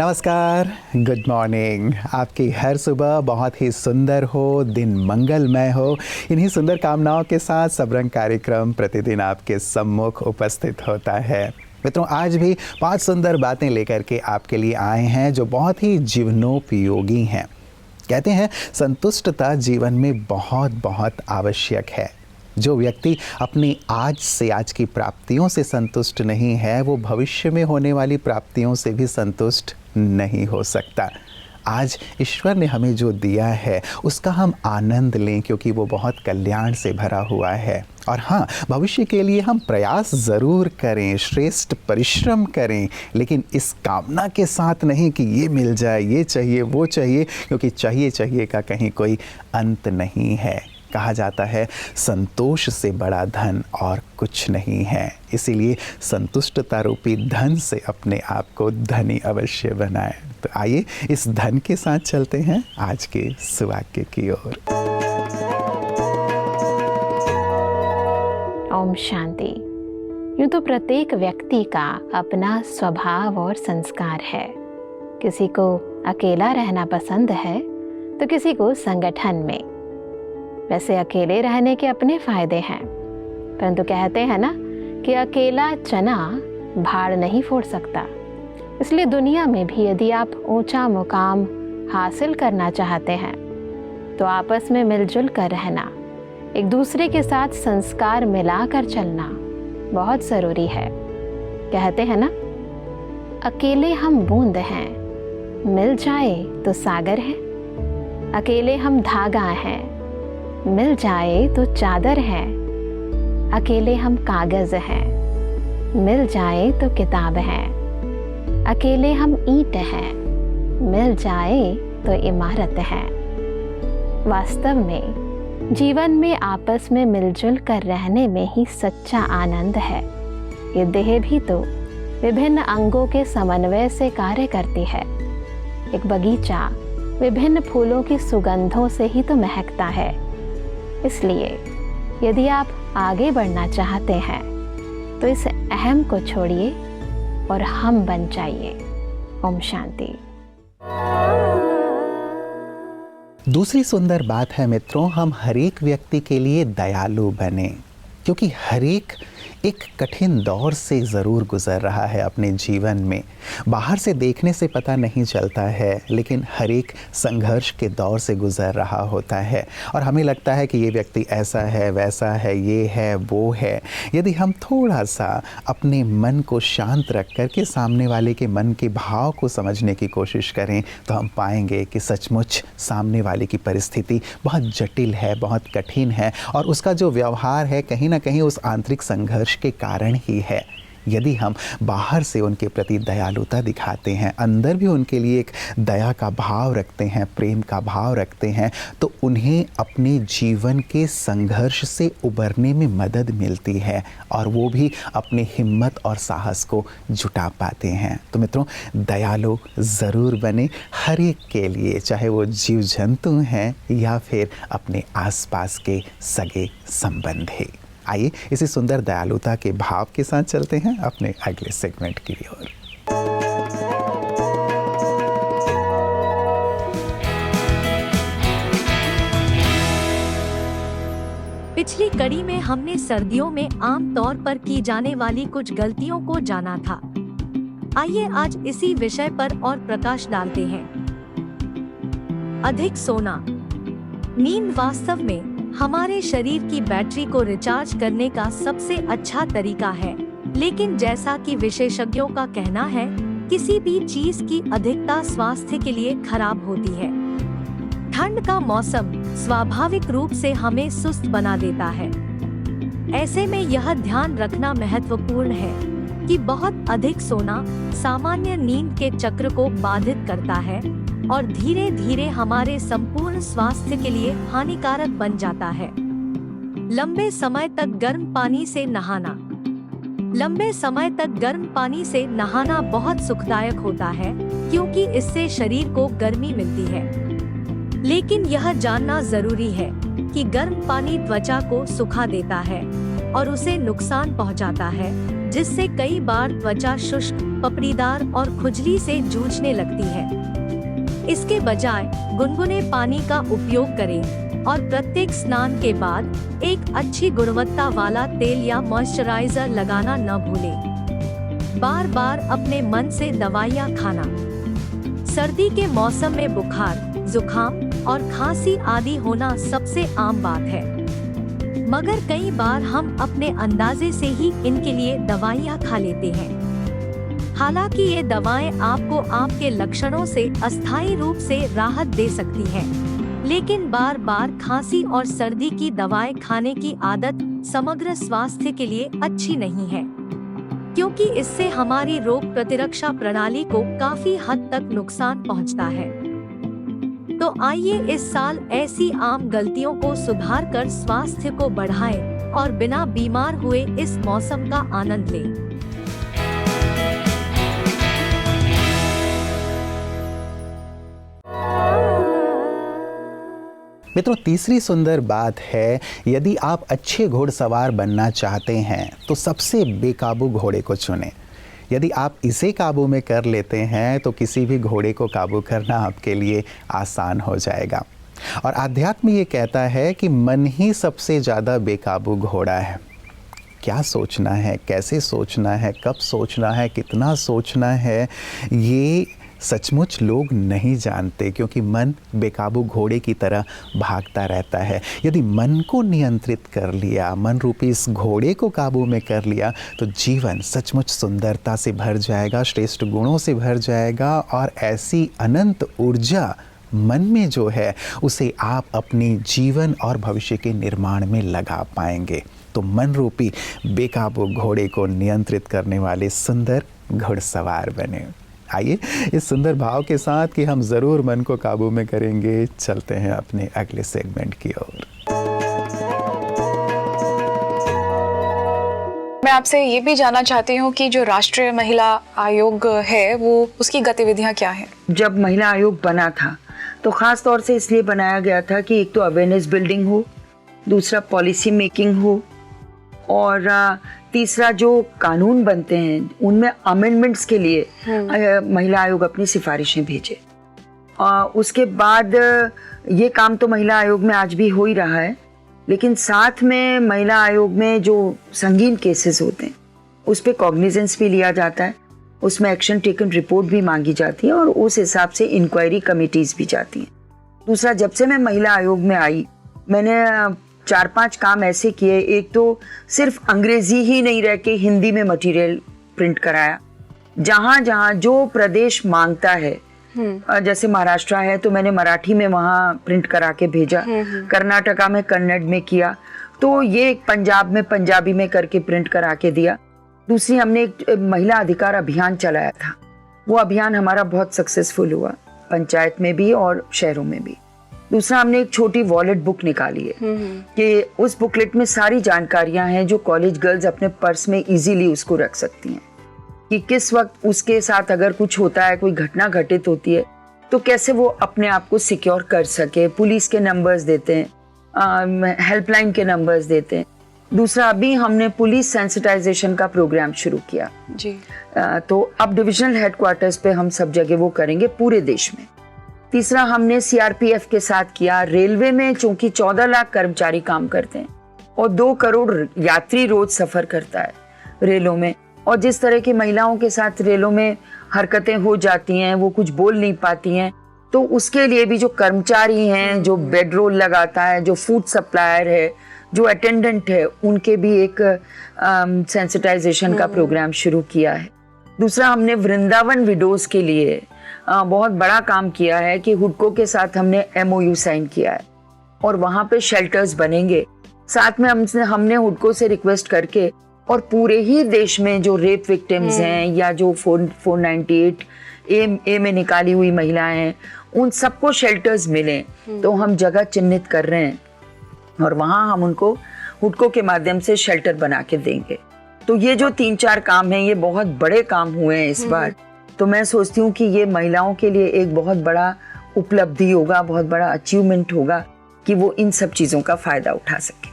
नमस्कार, good morning. आपकी हर सुबह बहुत ही सुंदर हो, दिन मंगलमय हो। इन्हीं सुंदर कामनाओं के साथ सबरंग कार्यक्रम प्रतिदिन आपके सम्मुख उपस्थित होता है। मित्रों, आज भी 5 सुंदर बातें लेकर के आपके लिए आए हैं जो बहुत ही जीवनोपयोगी हैं। कहते हैं संतुष्टता जीवन में बहुत बहुत आवश्यक है। जो व्यक्ति अपनी आज से आज की प्राप्तियों से संतुष्ट नहीं है, वो भविष्य में होने वाली प्राप्तियों से भी संतुष्ट नहीं हो सकता। आज ईश्वर ने हमें जो दिया है उसका हम आनंद लें, क्योंकि वो बहुत कल्याण से भरा हुआ है। और हाँ, भविष्य के लिए हम प्रयास ज़रूर करें, श्रेष्ठ परिश्रम करें, लेकिन इस कामना के साथ नहीं कि ये मिल जाए, ये चाहिए, वो चाहिए, क्योंकि चाहिए का कहीं कोई अंत नहीं है। कहा जाता है संतोष से बड़ा धन और कुछ नहीं है। इसीलिए संतुष्टता रूपी धन से अपने आप को धनी अवश्य बनाएं। तो आइए इस धन के साथ चलते हैं आज के सुवाक्य की ओर। ओम शांति। यूं तो प्रत्येक व्यक्ति का अपना स्वभाव और संस्कार है। किसी को अकेला रहना पसंद है तो किसी को संगठन में। वैसे अकेले रहने के अपने फायदे हैं, परंतु कहते हैं ना कि अकेला चना भाड़ नहीं फोड़ सकता। इसलिए दुनिया में भी यदि आप ऊंचा मुकाम हासिल करना चाहते हैं तो आपस में मिलजुल कर रहना, एक दूसरे के साथ संस्कार मिलाकर चलना बहुत ज़रूरी है। कहते हैं ना, अकेले हम बूंद हैं, मिल जाए तो सागर है। अकेले हम धागा हैं, मिल जाए तो चादर है। अकेले हम कागज़ हैं, मिल जाए तो किताब है। अकेले हम ईंट हैं, मिल जाए तो इमारत है। वास्तव में जीवन में आपस में मिलजुल कर रहने में ही सच्चा आनंद है। ये देह भी तो विभिन्न अंगों के समन्वय से कार्य करती है। एक बगीचा विभिन्न फूलों की सुगंधों से ही तो महकता है। इसलिए यदि आप आगे बढ़ना चाहते हैं तो इस अहम को छोड़िए और हम बन जाइए। ओम शांति। दूसरी सुंदर बात है मित्रों, हम हर एक व्यक्ति के लिए दयालु बने, क्योंकि हर एक कठिन दौर से ज़रूर गुज़र रहा है अपने जीवन में। बाहर से देखने से पता नहीं चलता है, लेकिन हर एक संघर्ष के दौर से गुज़र रहा होता है और हमें लगता है कि ये व्यक्ति ऐसा है, वैसा है, ये है, वो है। यदि हम थोड़ा सा अपने मन को शांत रख कर के सामने वाले के मन के भाव को समझने की कोशिश करें तो हम पाएंगे कि सचमुच सामने वाले की परिस्थिति बहुत जटिल है, बहुत कठिन है और उसका जो व्यवहार है कहीं ना कहीं उस आंतरिक संघर्ष के कारण ही है। यदि हम बाहर से उनके प्रति दयालुता दिखाते हैं, अंदर भी उनके लिए एक दया का भाव रखते हैं, प्रेम का भाव रखते हैं, तो उन्हें अपने जीवन के संघर्ष से उबरने में मदद मिलती है और वो भी अपने हिम्मत और साहस को जुटा पाते हैं। तो मित्रों, दयालु ज़रूर बने हर एक के लिए, चाहे वो जीव जंतु हैं या फिर अपने आसपास के सगे संबंधी। आइए इसी सुंदर दयालुता के भाव के साथ चलते हैं अपने अगले सेगमेंट की ओर। पिछली कड़ी में हमने सर्दियों में आम तौर पर की जाने वाली कुछ गलतियों को जाना था। आइए आज इसी विषय पर और प्रकाश डालते हैं। अधिक सोना। नींद वास्तव में हमारे शरीर की बैटरी को रिचार्ज करने का सबसे अच्छा तरीका है, लेकिन जैसा कि विशेषज्ञों का कहना है, किसी भी चीज की अधिकता स्वास्थ्य के लिए खराब होती है। ठंड का मौसम स्वाभाविक रूप से हमें सुस्त बना देता है। ऐसे में यह ध्यान रखना महत्वपूर्ण है कि बहुत अधिक सोना सामान्य नींद के चक्र को बाधित करता है और धीरे धीरे हमारे संपूर्ण स्वास्थ्य के लिए हानिकारक बन जाता है। लंबे समय तक गर्म पानी से नहाना। लंबे समय तक गर्म पानी से नहाना बहुत सुखदायक होता है, क्योंकि इससे शरीर को गर्मी मिलती है। लेकिन यह जानना जरूरी है कि गर्म पानी त्वचा को सुखा देता है और उसे नुकसान पहुंचाता है। जिससे कई बार त्वचा शुष्क, पपड़ीदार और खुजली से जूझने लगती है। इसके बजाय गुनगुने पानी का उपयोग करें और प्रत्येक स्नान के बाद एक अच्छी गुणवत्ता वाला तेल या मॉइस्चराइजर लगाना न भूलें। बार बार अपने मन से दवाइयाँ खाना। सर्दी के मौसम में बुखार, जुकाम और खांसी आदि होना सबसे आम बात है, मगर कई बार हम अपने अंदाजे से ही इनके लिए दवाइयाँ खा लेते हैं। हालांकि ये दवाएं आपको आपके लक्षणों से अस्थायी रूप से राहत दे सकती हैं, लेकिन बार बार खांसी और सर्दी की दवाएं खाने की आदत समग्र स्वास्थ्य के लिए अच्छी नहीं है, क्योंकि इससे हमारी रोग प्रतिरक्षा प्रणाली को काफी हद तक नुकसान पहुंचता है। तो आइए इस साल ऐसी आम गलतियों को सुधार कर स्वास्थ्य को बढ़ाएं और बिना बीमार हुए इस मौसम का आनंद लें। मित्रों, तीसरी सुंदर बात है, यदि आप अच्छे घुड़सवार बनना चाहते हैं तो सबसे बेकाबू घोड़े को चुनें। यदि आप इसे काबू में कर लेते हैं तो किसी भी घोड़े को काबू करना आपके लिए आसान हो जाएगा। और आध्यात्म ये कहता है कि मन ही सबसे ज़्यादा बेकाबू घोड़ा है। क्या सोचना है, कैसे सोचना है, कब सोचना है, कितना सोचना है, ये सचमुच लोग नहीं जानते, क्योंकि मन बेकाबू घोड़े की तरह भागता रहता है। यदि मन को नियंत्रित कर लिया, मन रूपी इस घोड़े को काबू में कर लिया, तो जीवन सचमुच सुंदरता से भर जाएगा, श्रेष्ठ गुणों से भर जाएगा, और ऐसी अनंत ऊर्जा मन में जो है उसे आप अपनी जीवन और भविष्य के निर्माण में लगा पाएंगे। तो मन रूपी बेकाबू घोड़े को नियंत्रित करने वाले सुंदर घुड़सवार बने। आइए इस सुंदर भाव के साथ कि हम ज़रूर मन को काबू में करेंगे, चलते हैं अपने अगले सेगमेंट की ओर। मैं आपसे ये भी जानना चाहती हूँ कि जो राष्ट्रीय महिला आयोग है वो उसकी गतिविधियाँ क्या हैं? जब महिला आयोग बना था तो ख़ास तौर से इसलिए बनाया गया था कि एक तो अवेयरनेस बिल्डिंग हो, दूसरा पॉलिसी मेकिंग हो, और तीसरा जो कानून बनते हैं उनमें अमेंडमेंट्स के लिए महिला आयोग अपनी सिफारिशें भेजे। उसके बाद ये काम तो महिला आयोग में आज भी हो ही रहा है, लेकिन साथ में महिला आयोग में जो संगीन केसेस होते हैं उस पर कॉग्निजेंस भी लिया जाता है, उसमें एक्शन टेकन रिपोर्ट भी मांगी जाती है और उस हिसाब से इंक्वायरी कमिटीज़ भी जाती हैं। दूसरा, जब से मैं महिला आयोग में आई मैंने 4-5 काम ऐसे किए। एक तो सिर्फ अंग्रेजी ही नहीं रह के हिंदी में मटेरियल प्रिंट कराया, जहाँ जहाँ जो प्रदेश मांगता है, जैसे महाराष्ट्र है तो मैंने मराठी में वहाँ प्रिंट करा के भेजा, कर्नाटका में कन्नड़ में किया, तो ये पंजाब में पंजाबी में करके प्रिंट करा के दिया। दूसरी, हमने एक महिला अधिकार अभियान चलाया था, वो अभियान हमारा बहुत सक्सेसफुल हुआ, पंचायत में भी और शहरों में भी। दूसरा, हमने एक छोटी वॉलेट बुक निकाली है कि उस बुकलेट में सारी जानकारियां हैं जो कॉलेज गर्ल्स अपने पर्स में इजीली उसको रख सकती हैं, कि किस वक्त उसके साथ अगर कुछ होता है, कोई घटना घटित होती है तो कैसे वो अपने आप को सिक्योर कर सके। पुलिस के नंबर्स देते हैं, हेल्पलाइन के नंबर्स देते हैं। दूसरा, अभी हमने पुलिस सेंसिटाइजेशन का प्रोग्राम शुरू किया जी। तो अब डिविजनल हेडक्वार्टर्स पे हम सब जगह वो करेंगे पूरे देश में। तीसरा, हमने सीआरपीएफ के साथ किया। रेलवे में चूंकि 14 लाख कर्मचारी काम करते हैं और 2 करोड़ यात्री रोज सफर करता है रेलों में, और जिस तरह की महिलाओं के साथ रेलों में हरकतें हो जाती हैं, वो कुछ बोल नहीं पाती हैं, तो उसके लिए भी जो कर्मचारी हैं, जो बेड रोल लगाता है, जो फूड सप्लायर है, जो अटेंडेंट है, उनके भी एक सेंसिटाइजेशन का प्रोग्राम शुरू किया है। दूसरा, हमने वृंदावन विडोज के लिए बहुत बड़ा काम किया है कि हुडको के साथ हमने MOU साइन किया है और वहाँ पे शेल्टर्स बनेंगे। साथ में हमने हुडको से रिक्वेस्ट करके और पूरे ही देश में जो रेप विक्टिम्स हैं या जो 498 ए में निकाली हुई महिलाएं हैं, उन सबको शेल्टर्स मिले, तो हम जगह चिन्हित कर रहे हैं और वहाँ हम उनको हुडको के माध्यम से शेल्टर बना के देंगे। तो ये जो 3-4 काम हैं, ये बहुत बड़े काम हुए हैं इस बार। तो मैं सोचती हूँ कि ये महिलाओं के लिए एक बहुत बड़ा उपलब्धि होगा, बहुत बड़ा अचीवमेंट होगा कि वो इन सब चीज़ों का फ़ायदा उठा सके।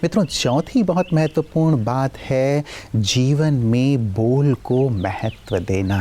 मित्रों, चौथी बहुत महत्वपूर्ण बात है जीवन में बोल को महत्व देना।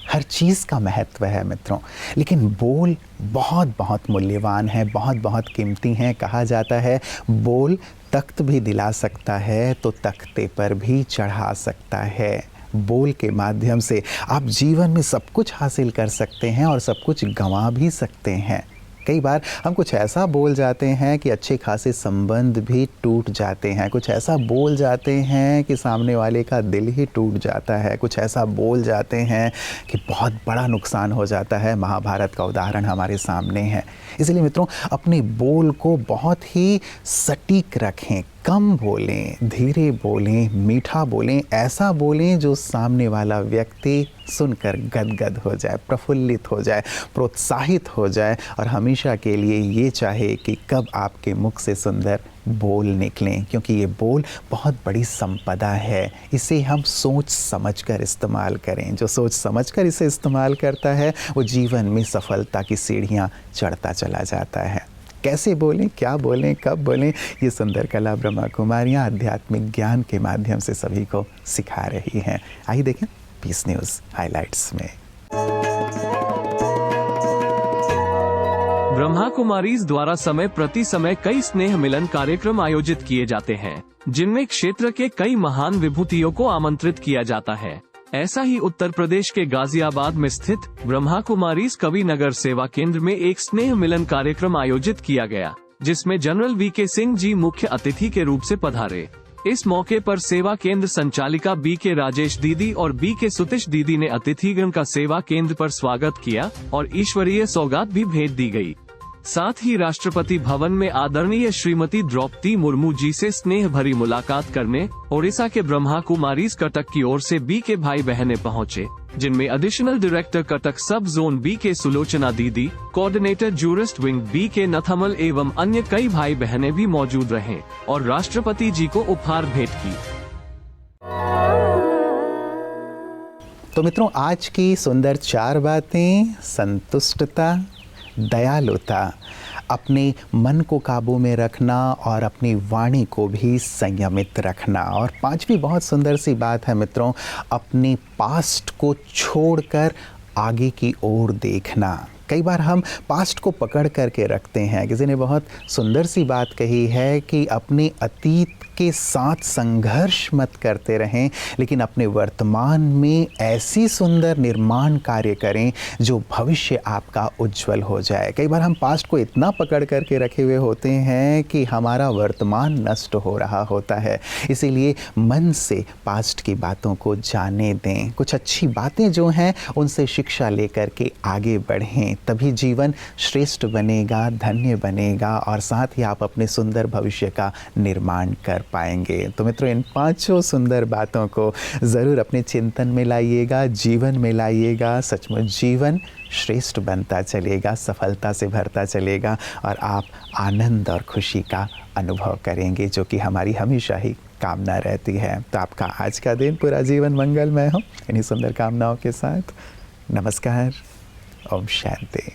हर चीज़ का महत्व है मित्रों, लेकिन बोल बहुत बहुत मूल्यवान है, बहुत बहुत कीमती हैं। कहा जाता है बोल तख्त भी दिला सकता है तो तख्ते पर भी चढ़ा सकता है। बोल के माध्यम से आप जीवन में सब कुछ हासिल कर सकते हैं और सब कुछ गंवा भी सकते हैं। कई बार हम कुछ ऐसा बोल जाते हैं कि अच्छे खासे संबंध भी टूट जाते हैं। कुछ ऐसा बोल जाते हैं कि सामने वाले का दिल ही टूट जाता है। कुछ ऐसा बोल जाते हैं कि बहुत बड़ा नुकसान हो जाता है। महाभारत का उदाहरण हमारे सामने है। इसलिए मित्रों, अपने बोल को बहुत ही सटीक रखें, कम बोलें, धीरे बोलें, मीठा बोलें, ऐसा बोलें जो सामने वाला व्यक्ति सुनकर गदगद हो जाए, प्रफुल्लित हो जाए, प्रोत्साहित हो जाए और हमेशा के लिए ये चाहे कि कब आपके मुख से सुंदर बोल निकलें, क्योंकि ये बोल बहुत बड़ी संपदा है। इसे हम सोच समझकर इस्तेमाल करें। जो सोच समझकर इसे इस्तेमाल करता है वो जीवन में सफलता की सीढ़ियाँ चढ़ता चला जाता है। कैसे बोलें, क्या बोलें, कब बोलें, ये सुंदर कला ब्रह्मा कुमारियाँ आध्यात्मिक ज्ञान के माध्यम से सभी को सिखा रही हैं। आइए देखें पीस न्यूज़ हाइलाइट्स में। ब्रह्मा कुमारीज द्वारा समय प्रति समय कई स्नेह मिलन कार्यक्रम आयोजित किए जाते हैं, जिनमें क्षेत्र के कई महान विभूतियों को आमंत्रित किया जाता है। ऐसा ही उत्तर प्रदेश के गाजियाबाद में स्थित ब्रह्मा कुमारीज कवि नगर सेवा केंद्र में एक स्नेह मिलन कार्यक्रम आयोजित किया गया, जिसमें जनरल वीके सिंह जी मुख्य अतिथि के रूप से पधारे। इस मौके पर सेवा केंद्र संचालिका बीके राजेश दीदी और बीके सुतिश दीदी ने अतिथिगण का सेवा केंद्र पर स्वागत किया और ईश्वरीय सौगात भी भेंट दी गई। साथ ही राष्ट्रपति भवन में आदरणीय श्रीमती द्रौपदी मुर्मू जी से स्नेह भरी मुलाकात करने ओडिशा के ब्रह्मा कुमारीज कटक की ओर से बी के भाई बहनें पहुंचे, जिनमें एडिशनल डायरेक्टर कटक सब जोन बी के सुलोचना दीदी, कोऑर्डिनेटर जूरिस्ट विंग बी के नथमल एवं अन्य कई भाई बहनें भी मौजूद रहे और राष्ट्रपति जी को उपहार भेंट की। तो मित्रों, आज की सुंदर 4 बातें: संतुष्टता, दयालुता, अपने मन को काबू में रखना और अपनी वाणी को भी संयमित रखना। और 5वीं बहुत सुंदर सी बात है मित्रों, अपने पास्ट को छोड़कर आगे की ओर देखना। कई बार हम पास्ट को पकड़ करके रखते हैं। किसी ने बहुत सुंदर सी बात कही है कि अपने अतीत के साथ संघर्ष मत करते रहें, लेकिन अपने वर्तमान में ऐसी सुंदर निर्माण कार्य करें जो भविष्य आपका उज्जवल हो जाए। कई बार हम पास्ट को इतना पकड़ करके रखे हुए होते हैं कि हमारा वर्तमान नष्ट हो रहा होता है। इसीलिए मन से पास्ट की बातों को जाने दें। कुछ अच्छी बातें जो हैं उनसे शिक्षा लेकर के आगे बढ़ें, तभी जीवन श्रेष्ठ बनेगा, धन्य बनेगा और साथ ही आप अपने सुंदर भविष्य का निर्माण कर पाएंगे। तो मित्रों, इन 5 सुंदर बातों को ज़रूर अपने चिंतन में लाइएगा, जीवन में लाइएगा। सचमुच जीवन श्रेष्ठ बनता चलेगा, सफलता से भरता चलेगा और आप आनंद और खुशी का अनुभव करेंगे, जो कि हमारी हमेशा ही कामना रहती है। तो आपका आज का दिन पूरा जीवन मंगलमय हो, इन्हीं सुंदर कामनाओं के साथ। नमस्कार। ओम शांति।